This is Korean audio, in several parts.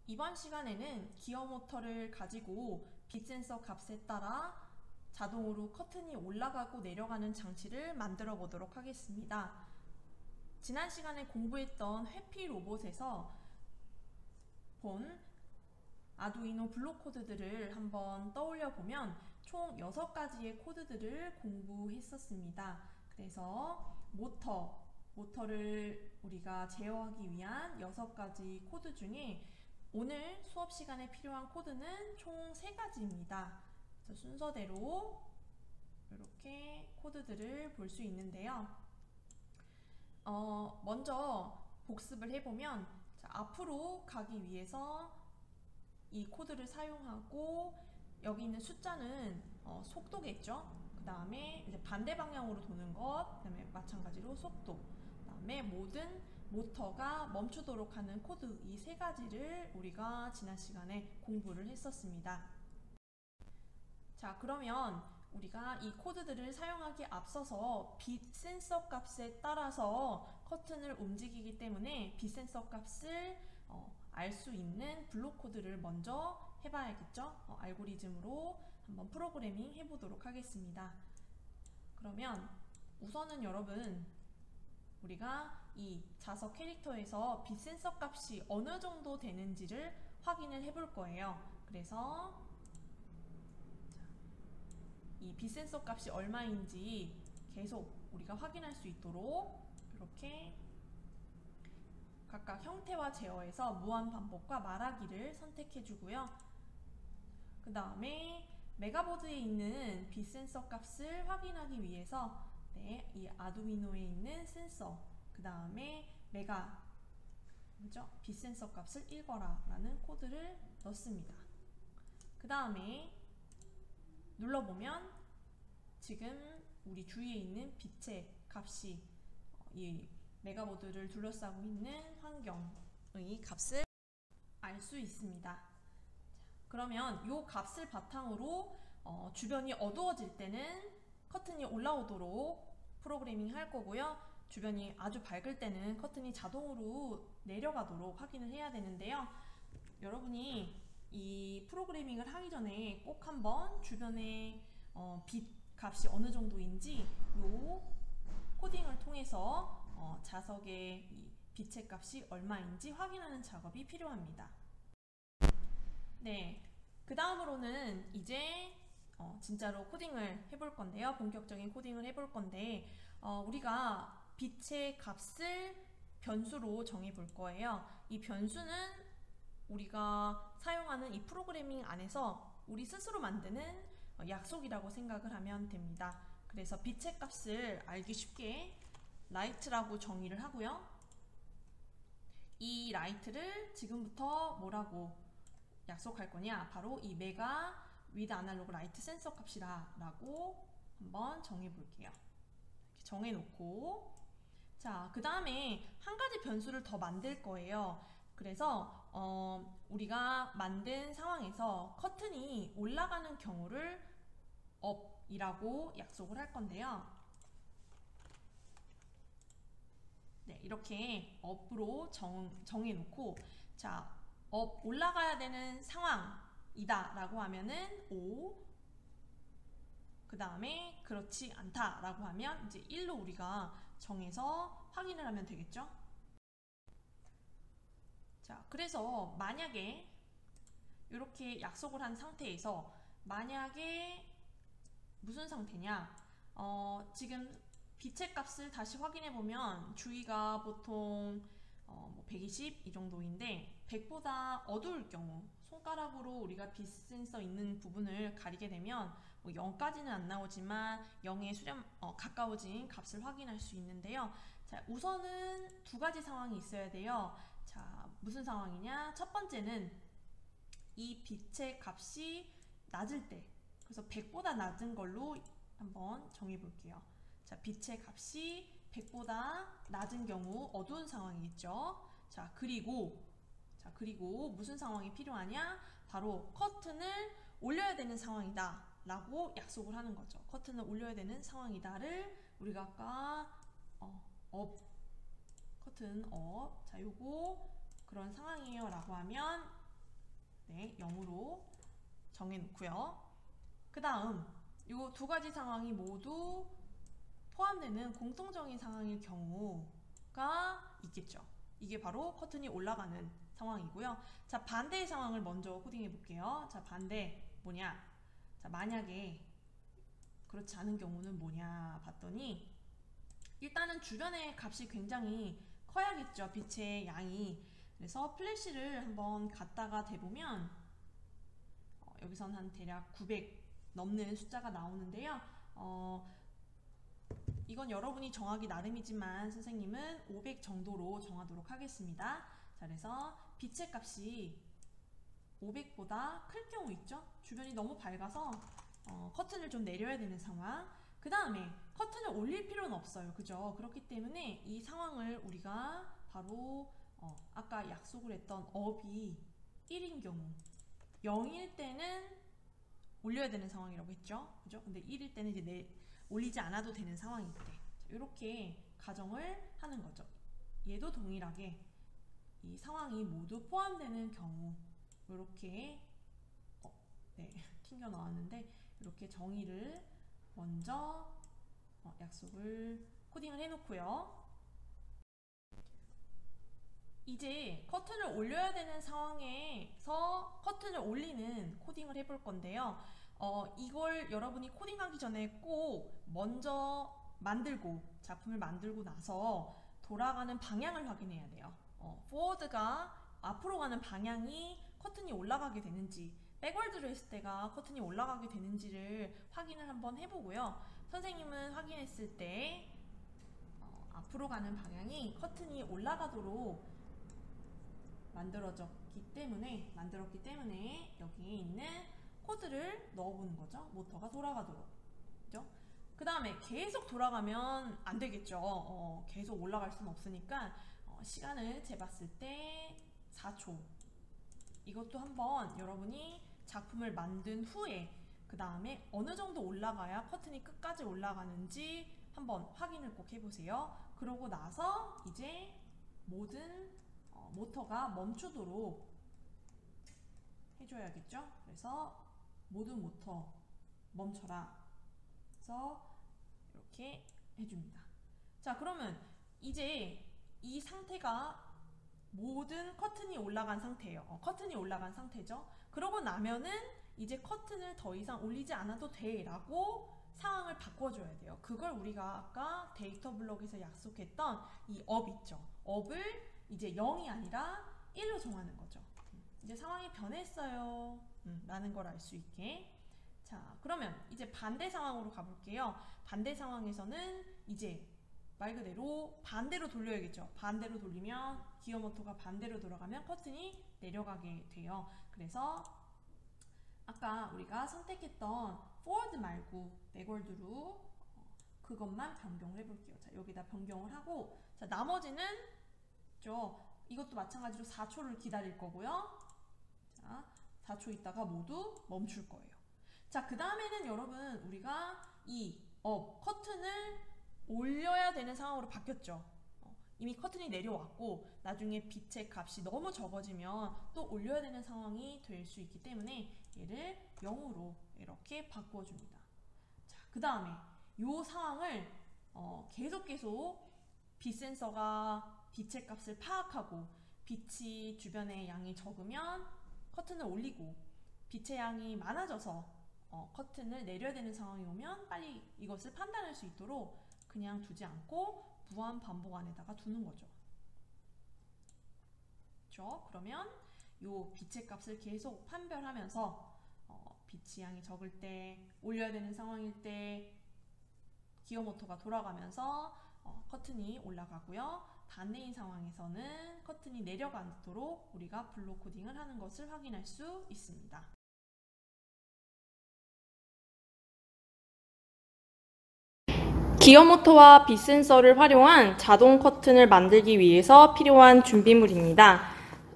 이번 시간에는 기어 모터를 가지고 빛 센서 값에 따라 자동으로 커튼이 올라가고 내려가는 장치를 만들어 보도록 하겠습니다. 지난 시간에 공부했던 회피 로봇에서 본 아두이노 블록 코드들을 한번 떠올려 보면 총 6가지의 코드들을 공부했었습니다. 그래서 모터를 우리가 제어하기 위한 6가지 코드 중에 오늘 수업 시간에 필요한 코드는 총 3가지입니다. 순서대로 이렇게 코드들을 볼 수 있는데요. 먼저 복습을 해보면 앞으로 가기 위해서 이 코드를 사용하고 여기 있는 숫자는 속도겠죠. 그 다음에 이제 반대 방향으로 도는 것, 그 다음에 마찬가지로 속도, 그 다음에 모든 모터가 멈추도록 하는 코드, 이 3가지를 우리가 지난 시간에 공부를 했었습니다. 자, 그러면 우리가 이 코드들을 사용하기에 앞서서 빛 센서 값에 따라서 커튼을 움직이기 때문에 빛 센서 값을 알 수 있는 블록 코드를 먼저 해봐야겠죠? 알고리즘으로 한번 프로그래밍 해보도록 하겠습니다. 그러면 우선은 여러분, 우리가 이 자석 캐릭터에서 빛 센서 값이 어느 정도 되는지를 확인을 해볼 거예요. 그래서 이 빛 센서 값이 얼마인지 계속 우리가 확인할 수 있도록 이렇게 각각 형태와 제어에서 무한 반복과 말하기를 선택해 주고요. 그 다음에 메가보드에 있는 빛 센서 값을 확인하기 위해서 이 아두이노에 있는 센서, 그 다음에 빛 센서 값을 읽어라 라는 코드를 넣습니다. 그 다음에 눌러보면 지금 우리 주위에 있는 빛의 값이 이 메가보드를 둘러싸고 있는 환경의 값을 알 수 있습니다. 그러면 이 값을 바탕으로 주변이 어두워질 때는 커튼이 올라오도록 프로그래밍 할 거고요. 주변이 아주 밝을 때는 커튼이 자동으로 내려가도록 확인을 해야 되는데요. 여러분이 이 프로그래밍을 하기 전에 꼭 한번 주변의 빛 값이 어느 정도인지 이 코딩을 통해서 자석의 이 빛의 값이 얼마인지 확인하는 작업이 필요합니다. 네, 그 다음으로는 이제 진짜로 코딩을 해볼 건데요. 본격적인 코딩을 해볼 건데 우리가 빛의 값을 변수로 정해 볼 거예요. 이 변수는 우리가 사용하는 이 프로그래밍 안에서 우리 스스로 만드는 약속이라고 생각을 하면 됩니다. 그래서 빛의 값을 알기 쉽게 라이트라고 정의를 하고요. 이 라이트를 지금부터 뭐라고 약속할 거냐? 바로 이 메가 위드 아날로그 라이트 센서 값이다 라고 한번 정해 볼게요. 이렇게 정해 놓고 자, 그 다음에 한 가지 변수를 더 만들 거예요. 그래서 우리가 만든 상황에서 커튼이 올라가는 경우를 up이라고 약속을 할 건데요. 네, 이렇게 up으로 정해 놓고 자, 올라가야 되는 상황이다 라고 하면은 O, 그 다음에 그렇지 않다 라고 하면 이제 1로 우리가 정해서 확인을 하면 되겠죠. 자, 그래서 만약에 이렇게 약속을 한 상태에서 만약에 무슨 상태냐, 지금 빛의 값을 다시 확인해 보면 주위가 보통 120 이 정도인데 100보다 어두울 경우 손가락으로 우리가 빛 센서 있는 부분을 가리게 되면 0까지는 안 나오지만 0에 가까워진 값을 확인할 수 있는데요. 자, 우선은 2가지 상황이 있어야 돼요. 자, 무슨 상황이냐? 첫 번째는 이 빛의 값이 낮을 때, 그래서 100보다 낮은 걸로 한번 정해 볼게요. 자, 빛의 값이 100보다 낮은 경우 어두운 상황이겠죠. 자, 그리고 무슨 상황이 필요하냐? 바로 커튼을 올려야 되는 상황이다 라고 약속을 하는 거죠. 커튼을 올려야 되는 상황이다를 우리가 아까 커튼 업, 자, 요거 그런 상황이에요 라고 하면 네, 0으로 정해놓고요. 그 다음 이 두 가지 상황이 모두 포함되는 공통적인 상황일 경우가 있겠죠. 이게 바로 커튼이 올라가는 상황이고요. 자, 반대의 상황을 먼저 코딩해 볼게요. 자, 반대 뭐냐? 자, 만약에 그렇지 않은 경우는 뭐냐 봤더니 일단은 주변의 값이 굉장히 커야겠죠. 빛의 양이. 그래서 플래시를 한번 갖다가 대보면 여기선 한 대략 900 넘는 숫자가 나오는데요. 이건 여러분이 정하기 나름이지만 선생님은 500 정도로 정하도록 하겠습니다. 자, 그래서 빛의 값이 500보다 클 경우 있죠. 주변이 너무 밝아서 커튼을 좀 내려야 되는 상황. 그 다음에 커튼을 올릴 필요는 없어요. 그죠? 그렇기 때문에 이 상황을 우리가 바로 아까 약속을 했던 업이 1인 경우 0일 때는 올려야 되는 상황이라고 했죠. 그죠? 근데 1일 때는 이제 올리지 않아도 되는 상황일 때 이렇게 가정을 하는 거죠. 얘도 동일하게 이 상황이 모두 포함되는 경우 이렇게 네, 튕겨 나왔는데 이렇게 정의를 먼저 약속을 코딩을 해놓고요. 이제 커튼을 올려야 되는 상황에서 커튼을 올리는 코딩을 해볼 건데요. 이걸 여러분이 코딩하기 전에 꼭 먼저 작품을 만들고 나서 돌아가는 방향을 확인해야 돼요. 포워드가 앞으로 가는 방향이 커튼이 올라가게 되는지, 백월드로 했을 때가 커튼이 올라가게 되는지를 확인을 한번 해보고요. 선생님은 확인했을 때 앞으로 가는 방향이 커튼이 올라가도록 만들었기 때문에 여기에 있는 코드를 넣어보는 거죠. 모터가 돌아가도록. 그죠? 그 다음에 계속 돌아가면 안 되겠죠. 계속 올라갈 수는 없으니까 시간을 재봤을 때 4초. 이것도 한번 여러분이 작품을 만든 후에 그 다음에 어느 정도 올라가야 커튼이 끝까지 올라가는지 한번 확인을 꼭 해보세요. 그러고 나서 이제 모든 모터가 멈추도록 해줘야겠죠. 그래서 모든 모터 멈춰라. 그래서 이렇게 해줍니다. 자, 그러면 이제 이 상태가 모든 커튼이 올라간 상태예요. 커튼이 올라간 상태죠. 그러고 나면은 이제 커튼을 더 이상 올리지 않아도 돼 라고 상황을 바꿔줘야 돼요. 그걸 우리가 아까 데이터 블록에서 약속했던 이 업 있죠. 업을 이제 0이 아니라 1로 정하는 거죠. 이제 상황이 변했어요 라는 걸 알 수 있게. 자, 그러면 이제 반대 상황으로 가볼게요. 반대 상황에서는 이제 말 그대로 반대로 돌려야겠죠. 반대로 돌리면 기어 모터가 반대로 돌아가면 커튼이 내려가게 돼요. 그래서 아까 우리가 선택했던 forward 말고 backward로 그것만 변경을 해볼게요. 자, 여기다 변경을 하고, 자, 나머지는 이것도 마찬가지로 4초를 기다릴 거고요. 자, 4초 있다가 모두 멈출 거예요. 자, 그 다음에는 여러분 우리가 이 커튼을 올려야 되는 상황으로 바뀌었죠. 이미 커튼이 내려왔고 나중에 빛의 값이 너무 적어지면 또 올려야 되는 상황이 될 수 있기 때문에 얘를 0으로 이렇게 바꿔줍니다. 자, 그 다음에 이 상황을 계속 빛 센서가 빛의 값을 파악하고 빛이 주변의 양이 적으면 커튼을 올리고 빛의 양이 많아져서 커튼을 내려야 되는 상황이 오면 빨리 이것을 판단할 수 있도록 그냥 두지 않고 무한 반복 안에다가 두는 거죠. 그렇죠? 그러면 이 빛의 값을 계속 판별하면서 빛의 양이 적을 때, 올려야 되는 상황일 때 기어 모터가 돌아가면서 커튼이 올라가고요. 반대인 상황에서는 커튼이 내려가도록 우리가 블록 코딩을 하는 것을 확인할 수 있습니다. 기어 모터와 빛 센서를 활용한 자동 커튼을 만들기 위해서 필요한 준비물입니다.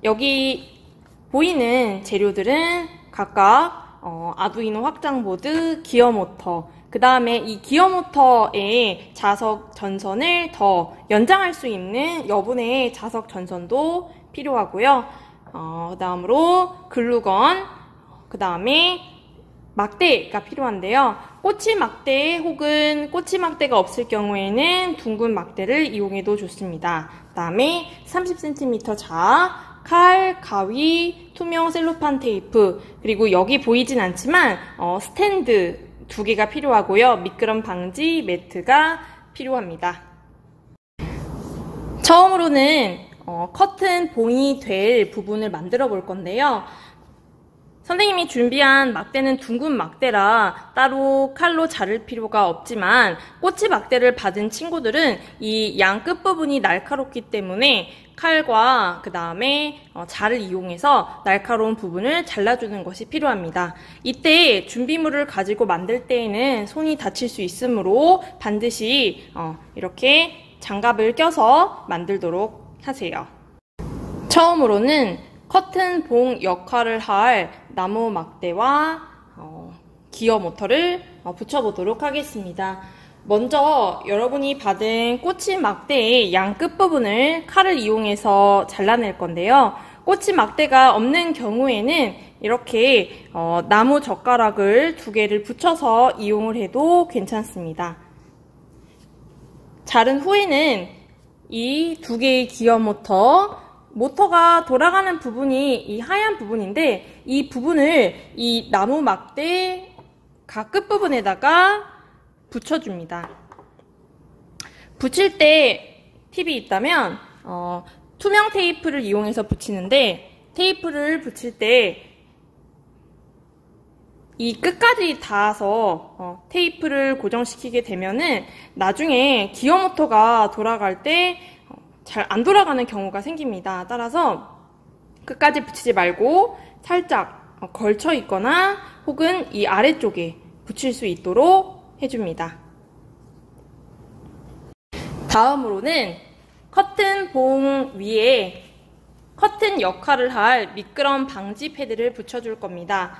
여기 보이는 재료들은 각각 아두이노 확장보드, 기어 모터, 그 다음에 이 기어 모터의 자석 전선을 더 연장할 수 있는 여분의 자석 전선도 필요하고요. 그 다음으로 글루건, 그 다음에 막대가 필요한데요. 꼬치 막대 혹은 꼬치 막대가 없을 경우에는 둥근 막대를 이용해도 좋습니다. 그 다음에 30cm 자아, 칼, 가위, 투명 셀로판 테이프, 그리고 여기 보이진 않지만 스탠드 2개가 필요하고요. 미끄럼 방지 매트가 필요합니다. 처음으로는 커튼 봉이 될 부분을 만들어 볼 건데요. 선생님이 준비한 막대는 둥근 막대라 따로 칼로 자를 필요가 없지만 꼬치 막대를 받은 친구들은 이 양 끝부분이 날카롭기 때문에 칼과 그 다음에 자를 이용해서 날카로운 부분을 잘라주는 것이 필요합니다. 이때 준비물을 가지고 만들 때에는 손이 다칠 수 있으므로 반드시 이렇게 장갑을 껴서 만들도록 하세요. 처음으로는 커튼 봉 역할을 할 나무 막대와 기어 모터를 붙여보도록 하겠습니다. 먼저 여러분이 받은 꼬치 막대의 양 끝부분을 칼을 이용해서 잘라낼 건데요. 꼬치 막대가 없는 경우에는 이렇게 나무 젓가락을 2개를 붙여서 이용을 해도 괜찮습니다. 자른 후에는 이 2개의 기어 모터가 돌아가는 부분이 이 하얀 부분인데 이 부분을 이 나무 막대 각 끝부분에다가 붙여줍니다. 붙일 때 팁이 있다면 투명 테이프를 이용해서 붙이는데 테이프를 붙일 때 이 끝까지 닿아서 테이프를 고정시키게 되면은 나중에 기어 모터가 돌아갈 때 잘 안 돌아가는 경우가 생깁니다. 따라서 끝까지 붙이지 말고 살짝 걸쳐 있거나 혹은 이 아래쪽에 붙일 수 있도록 해줍니다. 다음으로는 커튼 봉 위에 커튼 역할을 할 미끄럼 방지 패드를 붙여줄 겁니다.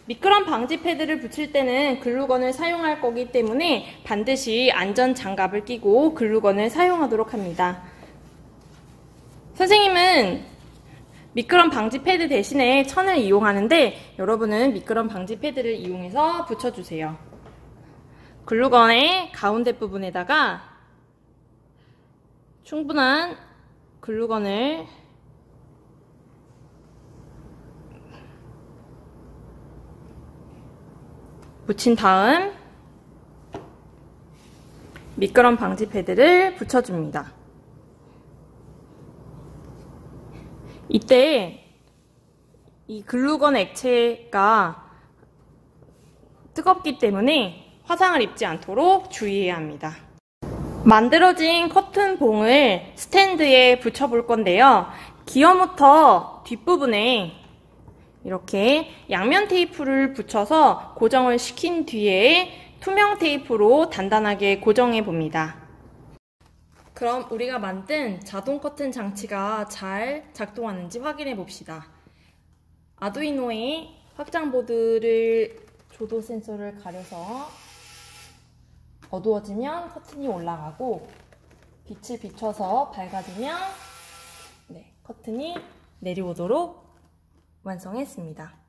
미끄럼 방지 패드를 붙일 때는 글루건을 사용할 거기 때문에 반드시 안전 장갑을 끼고 글루건을 사용하도록 합니다. 선생님은 미끄럼 방지 패드 대신에 천을 이용하는데 여러분은 미끄럼 방지 패드를 이용해서 붙여주세요. 글루건의 가운데 부분에다가 충분한 글루건을 붙인 다음 미끄럼 방지 패드를 붙여줍니다. 이때 이 글루건 액체가 뜨겁기 때문에 화상을 입지 않도록 주의해야 합니다. 만들어진 커튼 봉을 스탠드에 붙여볼 건데요. 기어 모터 뒷부분에 이렇게 양면 테이프를 붙여서 고정을 시킨 뒤에 투명 테이프로 단단하게 고정해 봅니다. 그럼 우리가 만든 자동 커튼 장치가 잘 작동하는지 확인해 봅시다. 아두이노에 확장보드를 조도 센서를 가려서 어두워지면 커튼이 올라가고 빛을 비춰서 밝아지면 커튼이 내려오도록 완성했습니다.